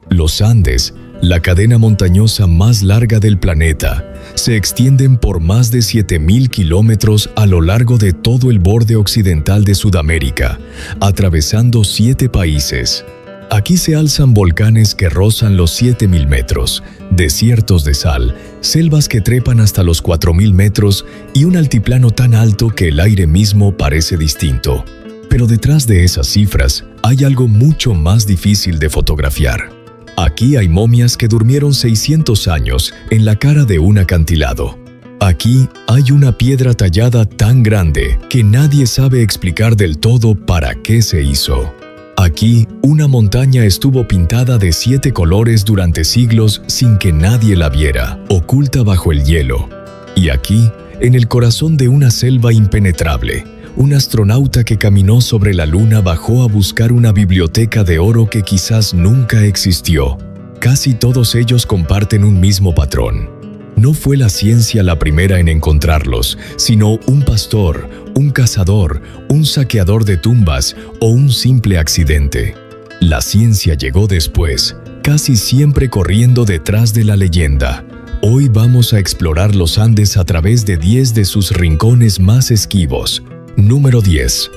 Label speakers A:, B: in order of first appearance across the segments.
A: Los Andes, la cadena montañosa más larga del planeta, se extienden por más de 7.000 kilómetros a lo largo de todo el borde occidental de Sudamérica, atravesando 7 países. Aquí se alzan volcanes que rozan los 7.000 metros, desiertos de sal, selvas que trepan hasta los 4.000 metros y un altiplano tan alto que el aire mismo parece distinto. Pero detrás de esas cifras hay algo mucho más difícil de fotografiar. Aquí hay momias que durmieron 600 años en la cara de un acantilado. Aquí hay una piedra tallada tan grande que nadie sabe explicar del todo para qué se hizo. Aquí, una montaña estuvo pintada de 7 colores durante siglos sin que nadie la viera, oculta bajo el hielo. Y aquí, en el corazón de una selva impenetrable, un astronauta que caminó sobre la luna bajó a buscar una biblioteca de oro que quizás nunca existió. Casi todos ellos comparten un mismo patrón. No fue la ciencia la primera en encontrarlos, sino un pastor, un cazador, un saqueador de tumbas o un simple accidente. La ciencia llegó después, casi siempre corriendo detrás de la leyenda. Hoy vamos a explorar los Andes a través de 10 de sus rincones más esquivos. Número 10.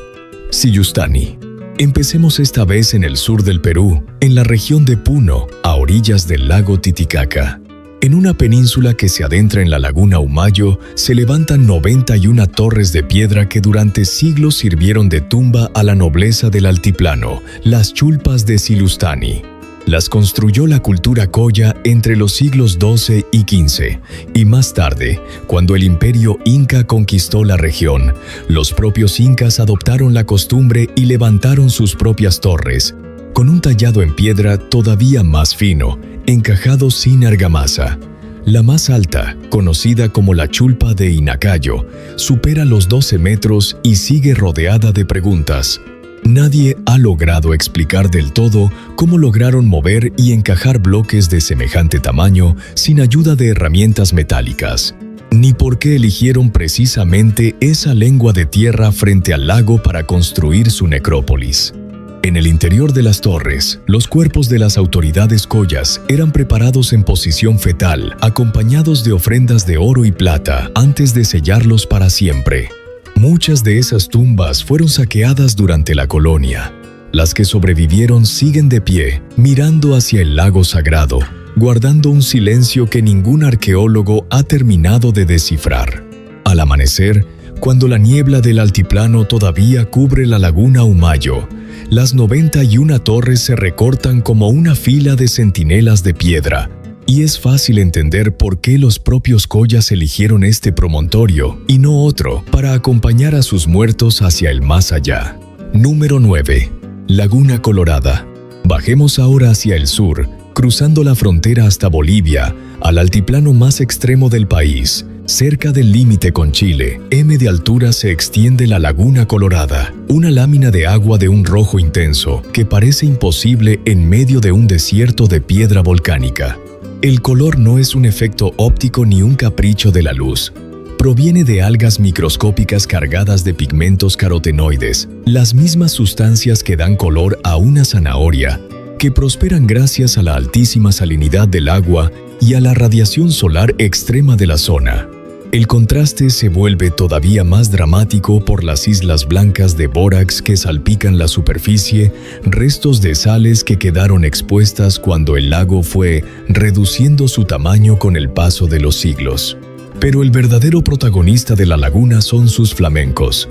A: Sillustani. Empecemos esta vez en el sur del Perú, en la región de Puno, a orillas del lago Titicaca. En una península que se adentra en la laguna Humayo, se levantan 91 torres de piedra que durante siglos sirvieron de tumba a la nobleza del altiplano, las chulpas de Sillustani. Las construyó la cultura Coya entre los siglos XII y XV, y más tarde, cuando el imperio inca conquistó la región, los propios incas adoptaron la costumbre y levantaron sus propias torres, con un tallado en piedra todavía más fino, encajado sin argamasa. La más alta, conocida como la Chulpa de Inacayo, supera los 12 metros y sigue rodeada de preguntas. Nadie ha logrado explicar del todo cómo lograron mover y encajar bloques de semejante tamaño sin ayuda de herramientas metálicas, ni por qué eligieron precisamente esa lengua de tierra frente al lago para construir su necrópolis. En el interior de las torres, los cuerpos de las autoridades coyas eran preparados en posición fetal, acompañados de ofrendas de oro y plata, antes de sellarlos para siempre. Muchas de esas tumbas fueron saqueadas durante la colonia. Las que sobrevivieron siguen de pie, mirando hacia el lago sagrado, guardando un silencio que ningún arqueólogo ha terminado de descifrar. Al amanecer, cuando la niebla del altiplano todavía cubre la laguna Humayo, las 91 torres se recortan como una fila de centinelas de piedra, y es fácil entender por qué los propios coyas eligieron este promontorio y no otro para acompañar a sus muertos hacia el más allá. Número 9. Laguna Colorada. Bajemos ahora hacia el sur, cruzando la frontera hasta Bolivia, al altiplano más extremo del país. Cerca del límite con Chile, m de altura se extiende la Laguna Colorada, una lámina de agua de un rojo intenso que parece imposible en medio de un desierto de piedra volcánica. El color no es un efecto óptico ni un capricho de la luz. Proviene de algas microscópicas cargadas de pigmentos carotenoides, las mismas sustancias que dan color a una zanahoria, que prosperan gracias a la altísima salinidad del agua y a la radiación solar extrema de la zona. El contraste se vuelve todavía más dramático por las islas blancas de bórax que salpican la superficie, restos de sales que quedaron expuestas cuando el lago fue reduciendo su tamaño con el paso de los siglos. Pero el verdadero protagonista de la laguna son sus flamencos.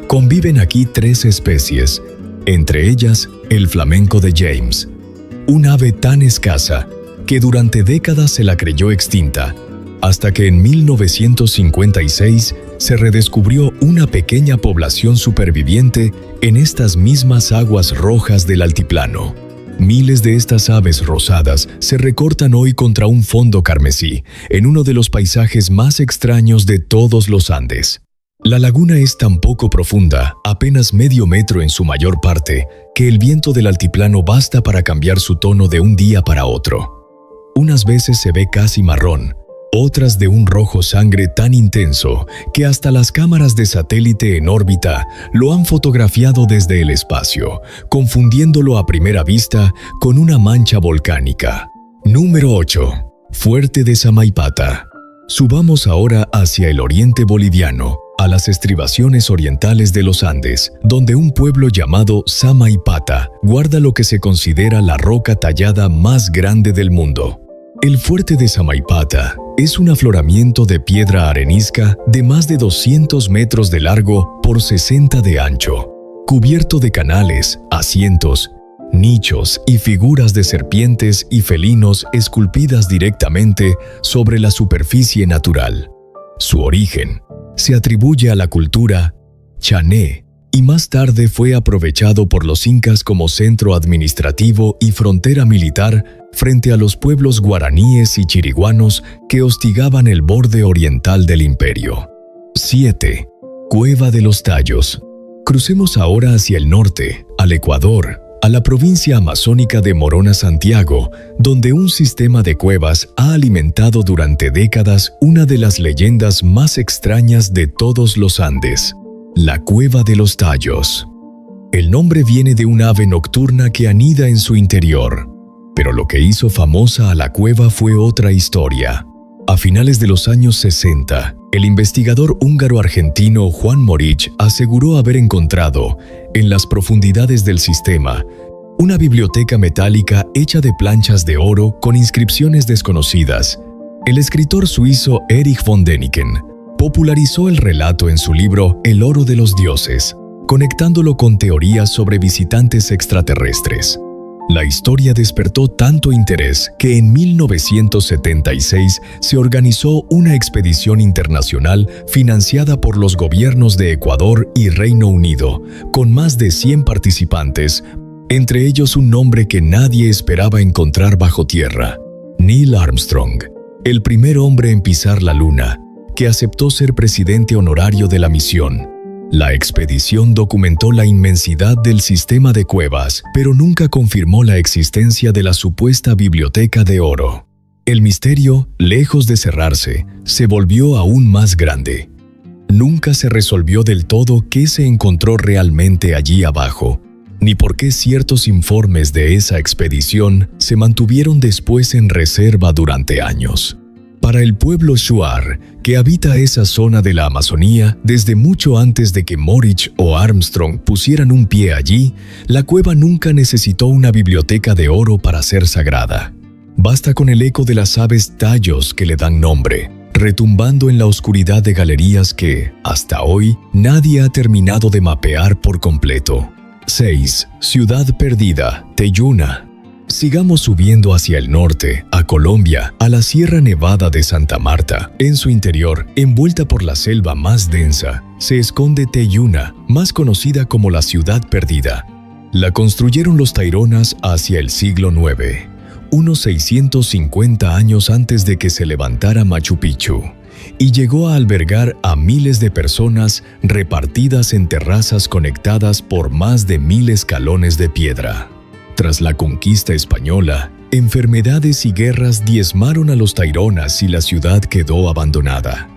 A: Conviven aquí 3 especies, entre ellas el flamenco de James, un ave tan escasa que durante décadas se la creyó extinta, hasta que en 1956 se redescubrió una pequeña población superviviente en estas mismas aguas rojas del altiplano. Miles de estas aves rosadas se recortan hoy contra un fondo carmesí, en uno de los paisajes más extraños de todos los Andes. La laguna es tan poco profunda, apenas medio metro en su mayor parte, que el viento del altiplano basta para cambiar su tono de un día para otro. Unas veces se ve casi marrón, otras de un rojo sangre tan intenso que hasta las cámaras de satélite en órbita lo han fotografiado desde el espacio, confundiéndolo a primera vista con una mancha volcánica. Número 8. Fuerte de Samaipata. Subamos ahora hacia el oriente boliviano, a las estribaciones orientales de los Andes, donde un pueblo llamado Samaipata guarda lo que se considera la roca tallada más grande del mundo. El fuerte de Samaipata es un afloramiento de piedra arenisca de más de 200 metros de largo por 60 de ancho, cubierto de canales, asientos, nichos y figuras de serpientes y felinos esculpidas directamente sobre la superficie natural. Su origen se atribuye a la cultura chané y más tarde fue aprovechado por los incas como centro administrativo y frontera militar frente a los pueblos guaraníes y chiriguanos que hostigaban el borde oriental del imperio. 7. Cueva de los Tallos. Crucemos ahora hacia el norte, al Ecuador, a la provincia amazónica de Morona Santiago, donde un sistema de cuevas ha alimentado durante décadas una de las leyendas más extrañas de todos los Andes, la Cueva de los Tallos. El nombre viene de un ave nocturna que anida en su interior, pero lo que hizo famosa a la cueva fue otra historia. A finales de los años 60, el investigador húngaro-argentino Juan Morich aseguró haber encontrado, en las profundidades del sistema, una biblioteca metálica hecha de planchas de oro con inscripciones desconocidas. El escritor suizo Erich von Däniken popularizó el relato en su libro El oro de los dioses, conectándolo con teorías sobre visitantes extraterrestres. La historia despertó tanto interés que en 1976 se organizó una expedición internacional financiada por los gobiernos de Ecuador y Reino Unido, con más de 100 participantes, entre ellos un nombre que nadie esperaba encontrar bajo tierra: Neil Armstrong, el primer hombre en pisar la Luna, que aceptó ser presidente honorario de la misión. La expedición documentó la inmensidad del sistema de cuevas, pero nunca confirmó la existencia de la supuesta biblioteca de oro. El misterio, lejos de cerrarse, se volvió aún más grande. Nunca se resolvió del todo qué se encontró realmente allí abajo, ni por qué ciertos informes de esa expedición se mantuvieron después en reserva durante años. Para el pueblo Shuar, que habita esa zona de la Amazonía desde mucho antes de que Morich o Armstrong pusieran un pie allí, la cueva nunca necesitó una biblioteca de oro para ser sagrada. Basta con el eco de las aves tallos que le dan nombre, retumbando en la oscuridad de galerías que, hasta hoy, nadie ha terminado de mapear por completo. 6. Ciudad perdida, Teyuna. Sigamos subiendo hacia el norte, a Colombia, a la Sierra Nevada de Santa Marta. En su interior, envuelta por la selva más densa, se esconde Teyuna, más conocida como la Ciudad Perdida. La construyeron los taironas hacia el siglo IX, unos 650 años antes de que se levantara Machu Picchu, y llegó a albergar a miles de personas repartidas en terrazas conectadas por más de 1000 escalones de piedra. Tras la conquista española, enfermedades y guerras diezmaron a los taironas y la ciudad quedó abandonada.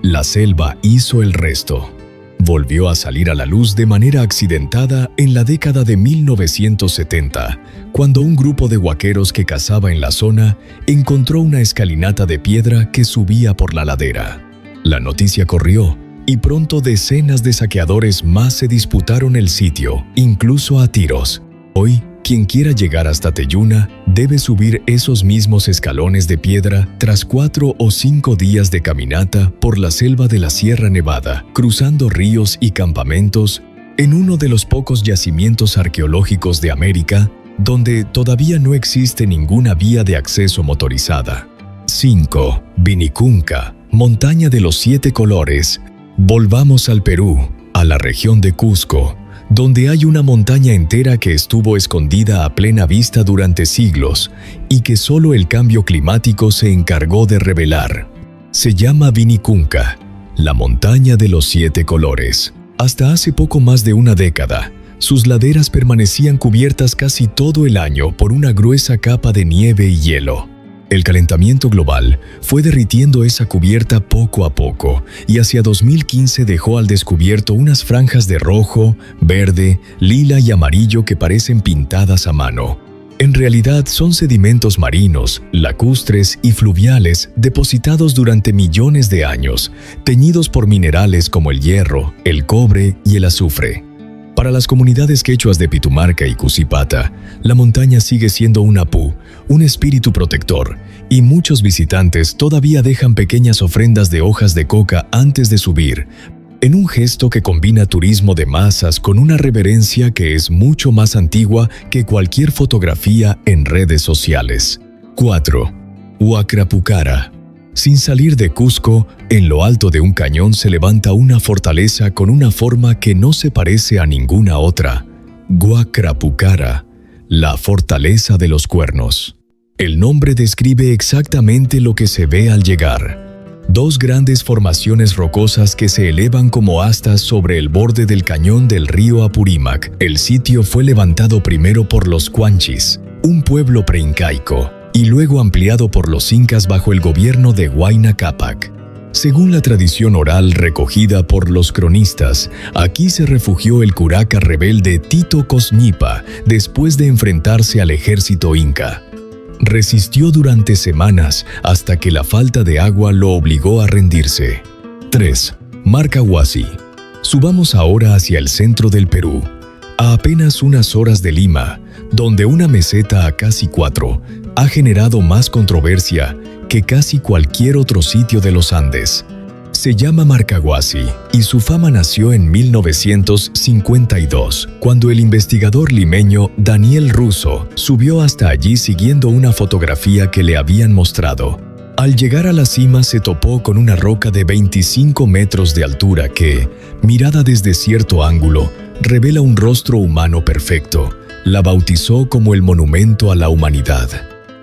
A: La selva hizo el resto. Volvió a salir a la luz de manera accidentada en la década de 1970, cuando un grupo de huaqueros que cazaba en la zona encontró una escalinata de piedra que subía por la ladera. La noticia corrió, y pronto decenas de saqueadores más se disputaron el sitio, incluso a tiros. Hoy, quien quiera llegar hasta Teyuna debe subir esos mismos escalones de piedra tras 4 o 5 días de caminata por la selva de la Sierra Nevada, cruzando ríos y campamentos, en uno de los pocos yacimientos arqueológicos de América donde todavía no existe ninguna vía de acceso motorizada. 5. Vinicunca, montaña de los 7 colores. Volvamos al Perú, a la región de Cusco, donde hay una montaña entera que estuvo escondida a plena vista durante siglos y que solo el cambio climático se encargó de revelar. Se llama Vinicunca, la montaña de los 7 colores. Hasta hace poco más de una década, sus laderas permanecían cubiertas casi todo el año por una gruesa capa de nieve y hielo. El calentamiento global fue derritiendo esa cubierta poco a poco y hacia 2015 dejó al descubierto unas franjas de rojo, verde, lila y amarillo que parecen pintadas a mano. En realidad son sedimentos marinos, lacustres y fluviales depositados durante millones de años, teñidos por minerales como el hierro, el cobre y el azufre. Para las comunidades quechuas de Pitumarca y Cusipata, la montaña sigue siendo un apú, un espíritu protector, y muchos visitantes todavía dejan pequeñas ofrendas de hojas de coca antes de subir, en un gesto que combina turismo de masas con una reverencia que es mucho más antigua que cualquier fotografía en redes sociales. 4. Huacrapucara. Sin salir de Cusco, en lo alto de un cañón se levanta una fortaleza con una forma que no se parece a ninguna otra. Huacrapucara, la fortaleza de los cuernos. El nombre describe exactamente lo que se ve al llegar. Dos grandes formaciones rocosas que se elevan como astas sobre el borde del cañón del río Apurímac. El sitio fue levantado primero por los Cuanchis, un pueblo preincaico, y luego ampliado por los incas bajo el gobierno de Huayna Cápac. Según la tradición oral recogida por los cronistas, aquí se refugió el curaca rebelde Tito Cosñipa después de enfrentarse al ejército inca. Resistió durante semanas hasta que la falta de agua lo obligó a rendirse. 3. Marcahuasi. Subamos ahora hacia el centro del Perú, a apenas unas horas de Lima, donde una meseta a casi 4 ha generado más controversia que casi cualquier otro sitio de los Andes. Se llama Marcahuasi y su fama nació en 1952, cuando el investigador limeño Daniel Russo subió hasta allí siguiendo una fotografía que le habían mostrado. Al llegar a la cima se topó con una roca de 25 metros de altura que, mirada desde cierto ángulo, revela un rostro humano perfecto. La bautizó como el monumento a la humanidad.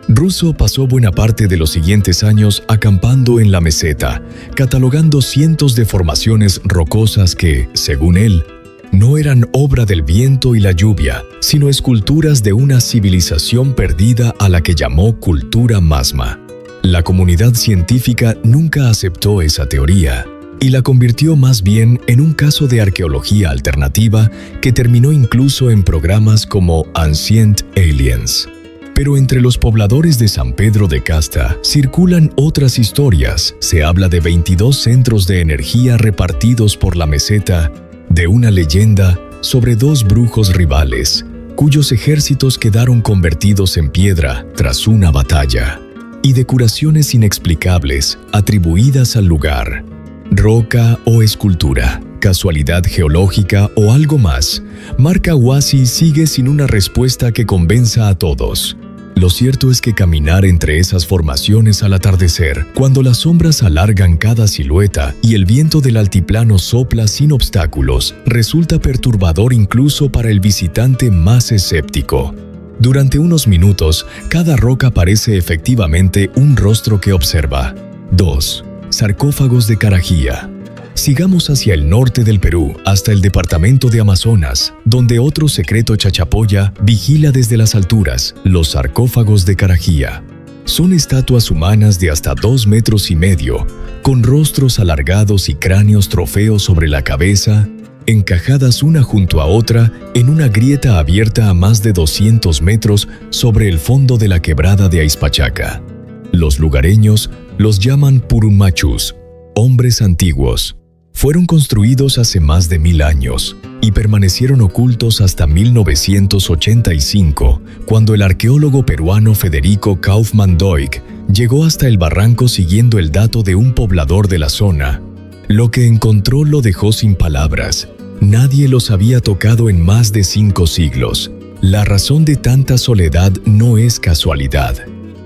A: Russo pasó buena parte de los siguientes años acampando en la meseta, catalogando cientos de formaciones rocosas que, según él, no eran obra del viento y la lluvia, sino esculturas de una civilización perdida a la que llamó cultura Masma. La comunidad científica nunca aceptó esa teoría y la convirtió más bien en un caso de arqueología alternativa que terminó incluso en programas como Ancient Aliens. Pero entre los pobladores de San Pedro de Casta circulan otras historias. Se habla de 22 centros de energía repartidos por la meseta, de una leyenda sobre 2 brujos rivales, cuyos ejércitos quedaron convertidos en piedra tras una batalla, y de curaciones inexplicables atribuidas al lugar. Roca o escultura, casualidad geológica o algo más, Marcahuasi sigue sin una respuesta que convenza a todos. Lo cierto es que caminar entre esas formaciones al atardecer, cuando las sombras alargan cada silueta y el viento del altiplano sopla sin obstáculos, resulta perturbador incluso para el visitante más escéptico. Durante unos minutos, cada roca parece efectivamente un rostro que observa. 2. Sarcófagos de Carajía. Sigamos hacia el norte del Perú, hasta el departamento de Amazonas, donde otro secreto chachapoya vigila desde las alturas, los sarcófagos de Carajía. Son estatuas humanas de hasta 2,5 metros, con rostros alargados y cráneos trofeos sobre la cabeza, encajadas una junto a otra en una grieta abierta a más de 200 metros sobre el fondo de la quebrada de Aizpachaca. Los lugareños los llaman Purumachus, hombres antiguos. Fueron construidos hace más de 1000 años y permanecieron ocultos hasta 1985, cuando el arqueólogo peruano Federico Kaufmann-Doig llegó hasta el barranco siguiendo el dato de un poblador de la zona. Lo que encontró lo dejó sin palabras. Nadie los había tocado en más de 5 siglos. La razón de tanta soledad no es casualidad.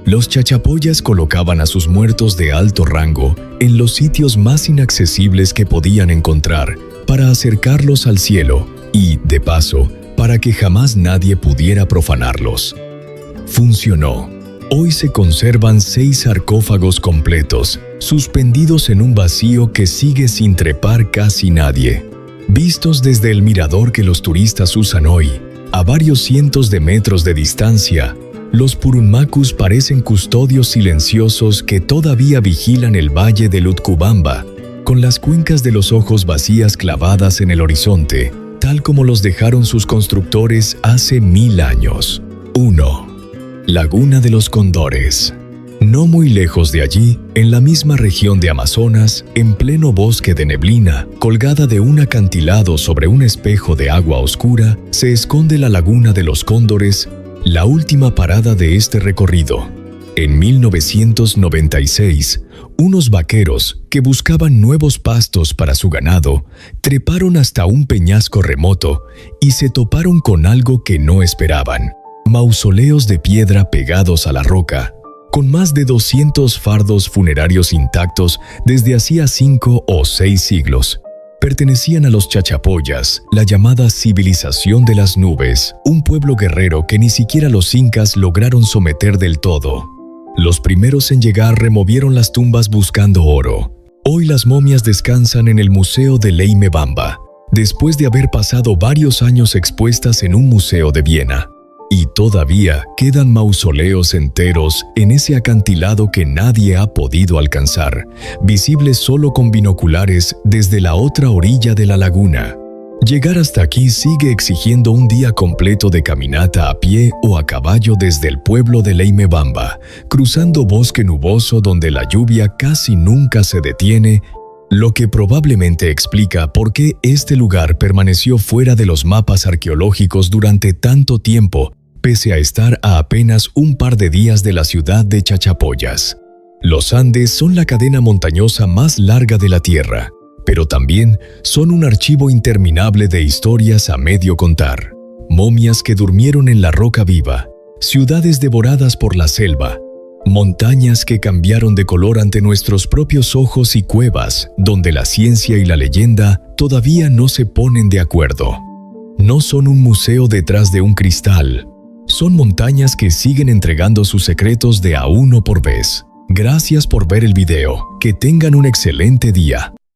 A: Los chachapoyas colocaban a sus muertos de alto rango en los sitios más inaccesibles que podían encontrar para acercarlos al cielo y, de paso, para que jamás nadie pudiera profanarlos. Funcionó. Hoy se conservan 6 sarcófagos completos, suspendidos en un vacío que sigue sin trepar casi nadie. Vistos desde el mirador que los turistas usan hoy, a varios cientos de metros de distancia, Los Purunmacus parecen custodios silenciosos que todavía vigilan el valle de Utcubamba, con las cuencas de los ojos vacías clavadas en el horizonte, tal como los dejaron sus constructores hace 1000 años. 1. Laguna de los Cóndores. No muy lejos de allí, en la misma región de Amazonas, en pleno bosque de neblina, colgada de un acantilado sobre un espejo de agua oscura, se esconde la Laguna de los Cóndores, la última parada de este recorrido. En 1996, unos vaqueros que buscaban nuevos pastos para su ganado, treparon hasta un peñasco remoto y se toparon con algo que no esperaban: mausoleos de piedra pegados a la roca, con más de 200 fardos funerarios intactos desde hacía 5 o 6 siglos. Pertenecían a los Chachapoyas, la llamada civilización de las nubes, un pueblo guerrero que ni siquiera los incas lograron someter del todo. Los primeros en llegar removieron las tumbas buscando oro. Hoy las momias descansan en el Museo de Leimebamba, después de haber pasado varios años expuestas en un museo de Viena. Y todavía quedan mausoleos enteros en ese acantilado que nadie ha podido alcanzar, visibles solo con binoculares desde la otra orilla de la laguna. Llegar hasta aquí sigue exigiendo un día completo de caminata a pie o a caballo desde el pueblo de Leimebamba, cruzando bosque nuboso donde la lluvia casi nunca se detiene, lo que probablemente explica por qué este lugar permaneció fuera de los mapas arqueológicos durante tanto tiempo, pese a estar a apenas un par de días de la ciudad de Chachapoyas. Los Andes son la cadena montañosa más larga de la Tierra, pero también son un archivo interminable de historias a medio contar. Momias que durmieron en la roca viva, ciudades devoradas por la selva, montañas que cambiaron de color ante nuestros propios ojos y cuevas donde la ciencia y la leyenda todavía no se ponen de acuerdo. No son un museo detrás de un cristal. Son montañas que siguen entregando sus secretos de a uno por vez. Gracias por ver el video. Que tengan un excelente día.